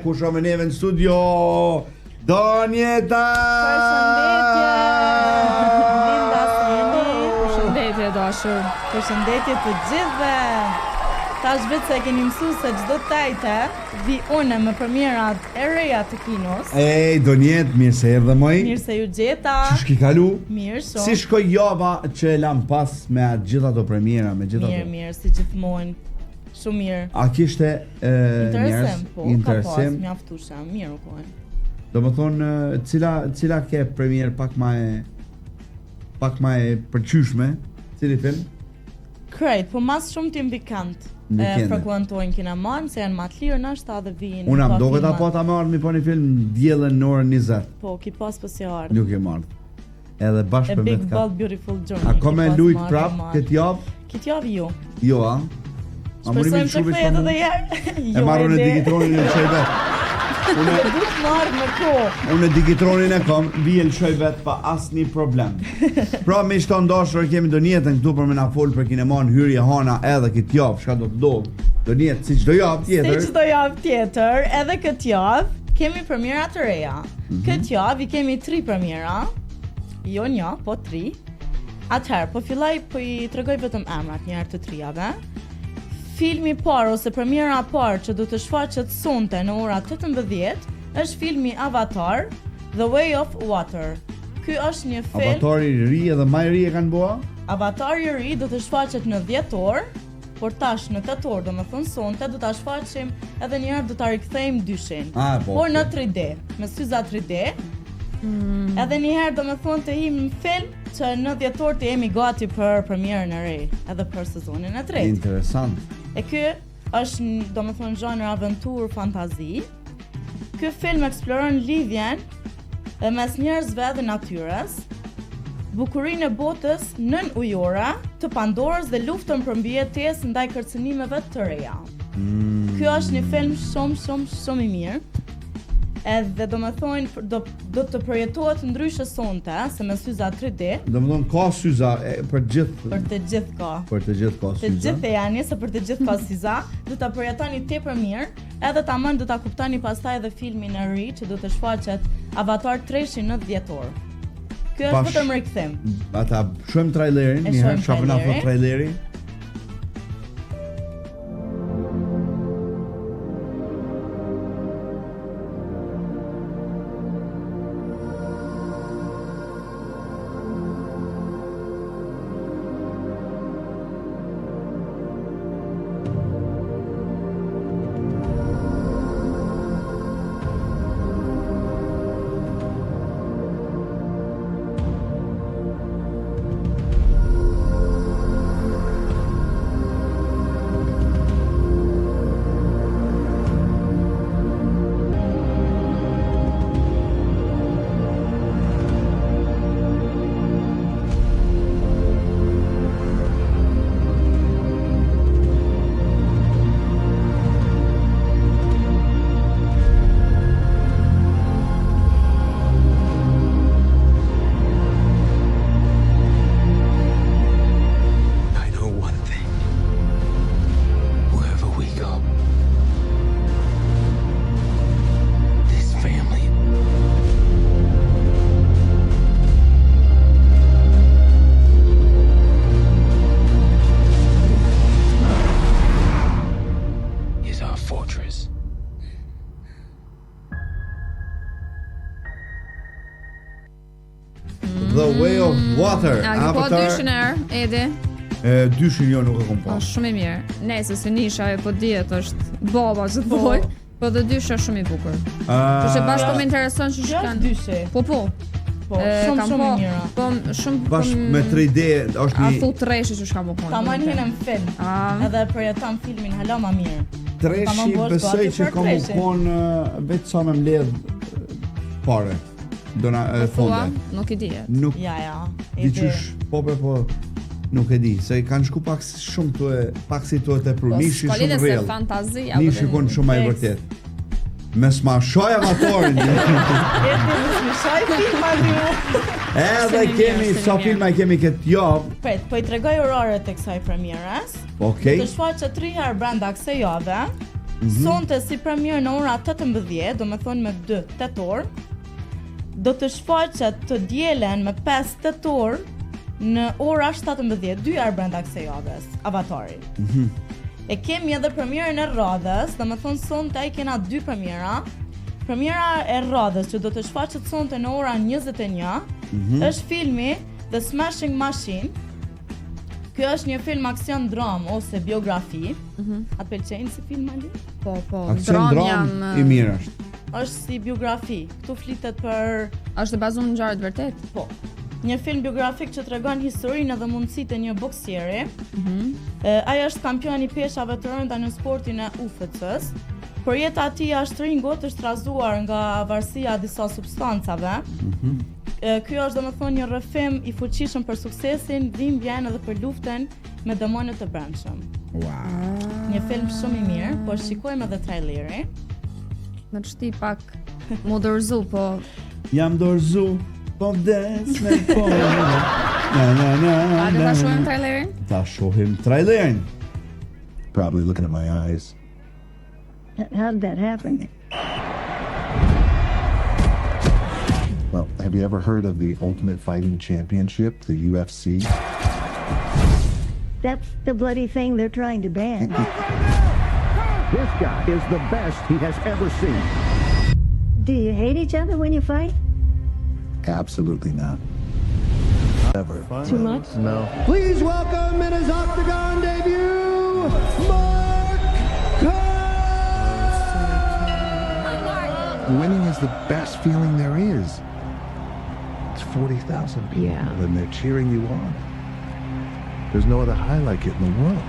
kush me neve në studio? Donjeta! Përshëndetje dashur. Përshëndetje të gjithëve. Tash vetë se keni mësuar se çdo tajte vi unë me premierat e reja të kinos. Ej, Donjet, mirë se erdhe moj. Mirë se ju gjeta. Ç'sh ki kalu? Mirë shumë. Si shkoj java që e lam pas me atë gjitha ato premiera, me gjitha ato? Mirë, si gjithmonë. Shumë mirë. A kishte Interesim, po, interesim? ka pas, mjaftusha, mirë u kohën. Do më thonë, cila ke premier pak ma e përqyshme? Cili film? Krejt, po mas shumë tim vikant. Frekuentojnë kineman, se janë ma të lirë nashta dhe vijin. Unë am doket apo ta marrë mi po një film djellën në orën 20. Po, ki pas po si ardhë. Nuk e marrë. Edhe bashkë A për Big vetë ka. Bold Beautiful Journey. A ko me lujt prap këtë javë? Këtë javë jo. Jo, a? Shpresojmë të kthehet edhe herë. E marrë në digitronin e qoj vetë. Duhet marrë me kohë. Unë digitronin e kom, vije lëshoj vetë pa asnjë problem. Pra me shto ndashur kemi Donjetën këtu për me na fol për kineman hyrje hana edhe këtë javë, çka do të ndodh. Donjet si çdo javë tjetër. Si çdo javë tjetër, edhe këtë javë kemi premiera të reja. Këtë javë i kemi 3 premiera. Jo një, po 3. Atëherë, po filloj po i tregoj vetëm emrat një herë të trijave. Filmi parë ose premiera parë që do të shfaqet sonte në ora 18 është filmi Avatar, The Way of Water. Ky është një film. Avatari i ri edhe më i ri e kanë bua? Avatari i ri do të shfaqet në 10 orë, por tash në 8 orë, domethënë sonte do ta shfaqim edhe një herë do ta rikthejmë dyshin. Por në 3D, me syza 3D. Edhe një herë domethënë të him në film që në 10 orë të jemi gati për premierën e re, edhe për sezonin e tretë. Interesant. E ky është domethënë zhanër aventurë fantazi. Ky film eksploron lidhjen mes njerëzve dhe natyrës, bukurinë e botës nën ujore, të Pandorës dhe luftën për mbijetesë ndaj kërcënimeve të reja. Ky është një film shumë i mirë. Edhe domethënë do të përjetohet ndryshe sonte, se me syza 3D. Domethënë ka syza për gjithë. Për të gjithë ka. Për të gjithë ka syza. Të gjithë janë, se për të gjithë ka syza, do ta përjetoni tepër mirë, edhe tamam do ta kuptoni pastaj edhe filmin e ri që do të shfaqet Avatar 3 në 10 orë. Ky është vetëm rikthim. Ata shohim trailerin, një herë çfarë na thot traileri. The Way of Water. A po dyshin Edi? Dyshin jo nuk e kom pas. Shumë i mirë. Nëse se nisha e po dihet është baba që të thoj, po dhe dyshi është shumë i bukur. Që bashkë po më intereson që shkan dyshi. Po. Po, shumë i mira. Po, shumë bashkë me 3D është një. A thu treshi që shka më konë. Ta marrë në film. Edhe përjeton filmin hala më mirë. Treshi besoj që ka më konë vetë sa me mbledh pare. Dona fonde. Nuk i di. Nuk. Ja. Diçish po nuk e di, se kanë shku pak shumë pak si të pru, nishi shumë real. Nishi konë shumë ai vërtet. Mes ma shoj Avatarin. Edhe kemi sa filma kemi këtë javë. Pret, po i tregoj orarët e kësaj premierës. Okej. Do të shfaqet 3 herë brenda kësaj jave. Sonte si premier në ora 18, do me thonë me 2 tetor, do të shfaqet të dielen me 5 tetor në ora 17, 2 herë brenda kësaj javës, Avatari. E kemi edhe premierën e radhës, do me thonë sonte ai kena 2 premiera. Premiera e radhës që do të shfaqet sonte në ora 21, është filmi The Smashing Machine. Kjo është një film aksion dram ose biografi. A të pëlqejnë si film Ali? Po, aksion dram i mirë është. Është si biografi. Këtu flitet për... Është e bazuar në ngjarje të vërtetë? Po. Një film biografik që tregon historinë edhe mundësitë e një boksieri. Ai është kampion i peshave të rënda në sportin e UFC-s. Por jeta e tij është ringot, është trazuar nga varësia e disa substancave. Ky është domethënë një rrëfim i fuqishëm për suksesin, dhimbjen edhe për luftën me demonët e brendshëm. Një film shumë i mirë, po shikojmë edhe traileri. Më të shti pak më dorëzu, po... Jam dorëzu, po vdes me po. A le ta shohim trailerin? Ta shohim trailerin. Probably looking at my eyes. How did that happen? Well, have you ever heard of the Ultimate Fighting Championship, the UFC? That's the bloody thing they're trying to ban. This guy is the best he has ever seen. Do you hate each other when you fight? Absolutely not. Never. Too much? No. Please welcome in his octagon debut, Mark Cobb! Winning is the best feeling there is. It's 40,000 people and they're cheering you on. There's no other high like it in the world.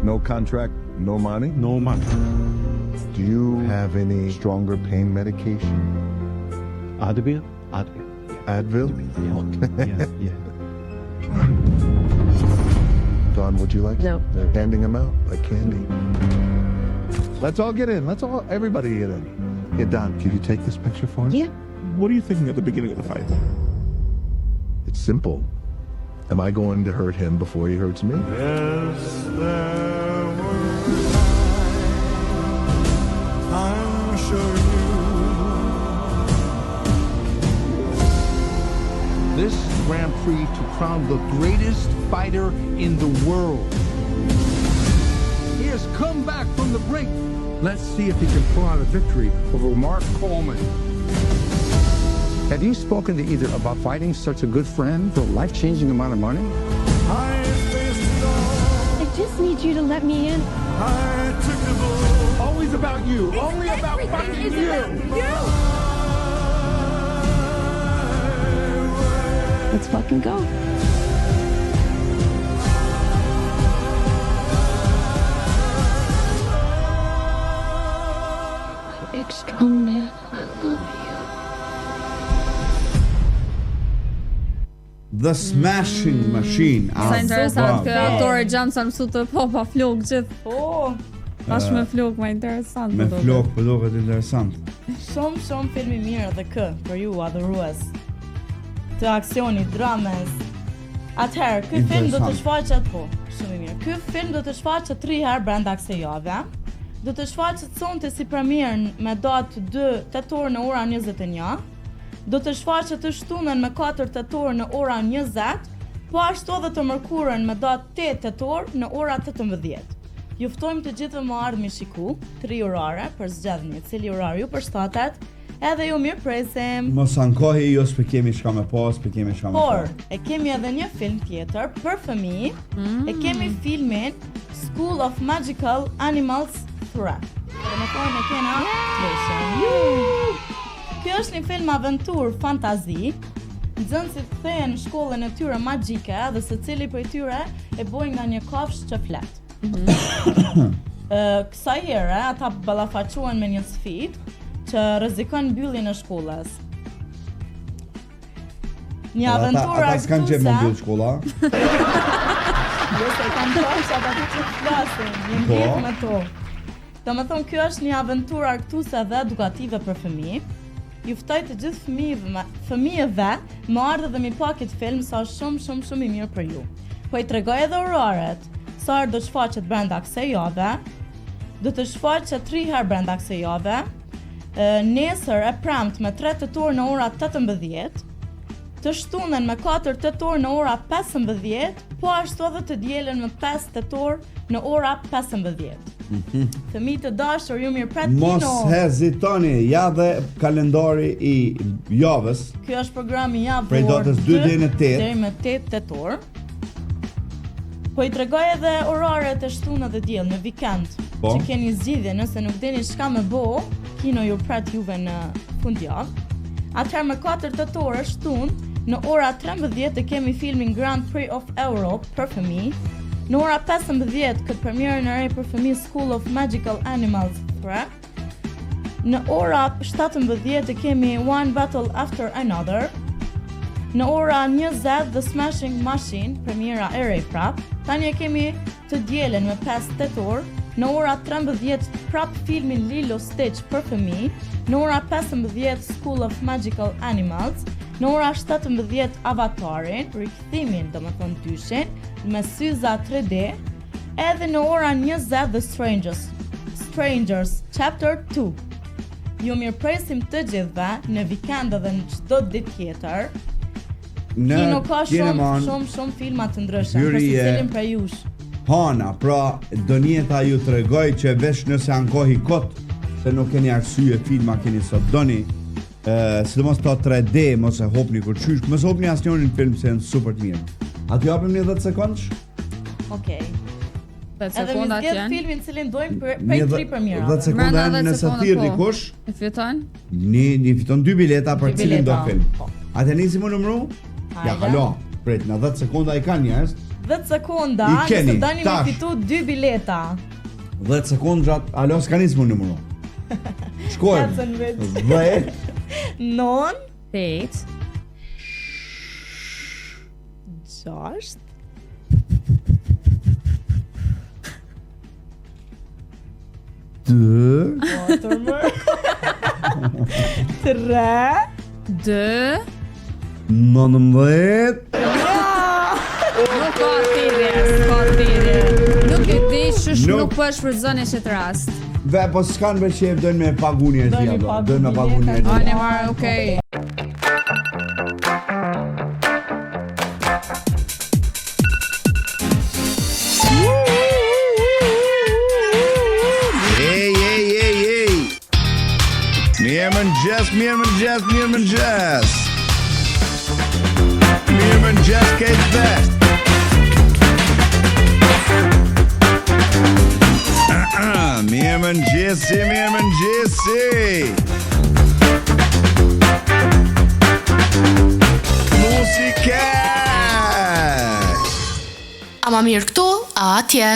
No contract, no money? No money. Do you have any stronger pain medication? Advil? Advil? Yeah. Dawn, would you like? No. They're handing them out like candy. Let's all get in. Everybody get in. Yeah, Don, can you take this picture for us? Yeah. What are you thinking at the beginning of the fight? It's simple. Am I going to hurt him before he hurts me? Yes, there were times, I'm sure This Grand Prix to crown the greatest fighter in the world. He has come back from the brink. Let's see if he can pull out a victory over Mark Coleman. Have you spoken to either about fighting such a good friend for a life-changing amount of money? I faced it all, I just need you to let me in. I took the bull. Always about you. Only about fighting you. Let's fucking go. Big strong man, I love you. The Smashing Machine. Sa interesant kë aktori Johnson mësu të pa flok gjithë. Po, Tash me flok më interesant. Me flok po duket interesant. shumë film i mirë edhe kë për ju adhurues të aksionit, dramës. Atëherë, ky film do të shfaqet shumë i mirë. Ky film do të shfaqet 3 herë brenda kësaj jave. Do të shfaqet sonte si premierën me datë 2 tetor në ora 21. Do të shfaqet të shtunën me 4 tetor në ora 20, po ashtu edhe të mërkurën me datë 8 tetor në ora 18. Ju ftojmë të gjithëve më ardhë mi shiku, 3 orare për zgjedhni, cili orar ju përshtatet, edhe ju mirë presim. Mos ankohi jo s'pe kemi shka me pas, s'pe kemi shka me Por, pas. e kemi edhe një film tjetër për fëmijë, e kemi filmin School of Magical Animals 3. Dhe me thonë e kena Treshën. Kjo është një film aventur fantazi. Nxënësit kthehen në shkollën e tyre magjike dhe secili prej tyre e bojnë nga një kafshë që flet. Kësaj here ata ballafaqohen me një sfidë që rrezikon mbylljen e shkollës. Një aventurë Ata s'kan që më mbyll shkolla. Jo se kanë qenë ata që flasin, një ndjek me to. Domethënë kjo është një aventurë argëtuese dhe edukative për fëmijë. Ju ftoj të gjithë fëmijëve më ardhë dhe mi pa këtë film sa shumë i mirë për ju. Po i tregoj edhe oraret. sa herë do shfaqet brenda kësaj jave. Do të shfaqet 3 herë brenda kësaj jave. Nesër e premte me 3 tetor në ora 18, të shtunën me 4 tetor në ora 15, po ashtu edhe të dielën me 5 tetor në ora 15. Fëmijë të dashur, ju mirëpret kino. Mos hezitoni, ja dhe kalendari i javës. Ky është programi javor. Prej datës 2 deri në 8. Deri me 8 tetor. Po i tregoj edhe oraret e shtunë dhe diell në vikend. Po. Që keni zgjidhje, nëse nuk dini çka me bo, kino ju pret juve në fundjavë. Atëherë me 4 tetor shtunë, në ora 13 e kemi filmin Grand Prix of Europe për fëmijë. Në ora 15 këtë premierën e re për fëmijë School of Magical Animals 3. Në ora 17 e kemi One Battle After Another. Në ora 20 The Smashing Machine, premiera e re prap. Tani e kemi të dielën me 5 tetor. Në ora 13 prap filmin Lilo Stitch për fëmijë. Në ora 15 School of Magical Animals. Në ora 17 Avatarin, rikthimin domethënë dyshin me syza 3D. Edhe në ora 20 The Strangers Chapter 2. Ju mirëpresim të gjithëve në vikend dhe në çdo ditë tjetër. Në Kino ka Kinemon, shumë filma të ndryshëm për Hyri e- secilin prej jush. Hana, pra Donjeta ju tregoj që veç nëse ankohi kot, se nuk keni arsye filma keni sot doni. Sidomos ta 3D, mos e hopni kur qysh, mos hopni asnjërin film se janë super të mirë. A t'ju japim një 10 sekondësh? Okej. 10 Edhe mi sekondat zgjedh janë. filmin cilin dojmë prej Një 3 premierave. 10 sekonda Brenda 10 nëse sekonda, thirr po. dikush, E fiton? një fiton 2 bileta për Dy cilin do bileta, film. po. Atë nisi më numru? Ja, Hajde. halo. Prit, në 10 sekonda i kanë njerëz. 10 sekonda, I keni, nëse dani me tash. fitu 2 bileta. 10 sekondra, alo s'ka nis më numru. Shkojmë. Ecën veç. 10 9, 8 6, 2 4 më. 3. 2 19 Nuk ka thirrje, s'ka thirrje. Nuk e di ç'është Nuk- nuk po e shfrytëzoni çet rast. Ve, po s'kan me qef, dojnë me pagu njerëz Dojnë tja, me pagu dojnë me pagu bileta. njerëz A tja. ne marr, okay. Ej. Mirëmëngjes. Mirëmëngjes, Kate Best. Mirëmëngjesi. Musika. Ama mirë këtu, a atje.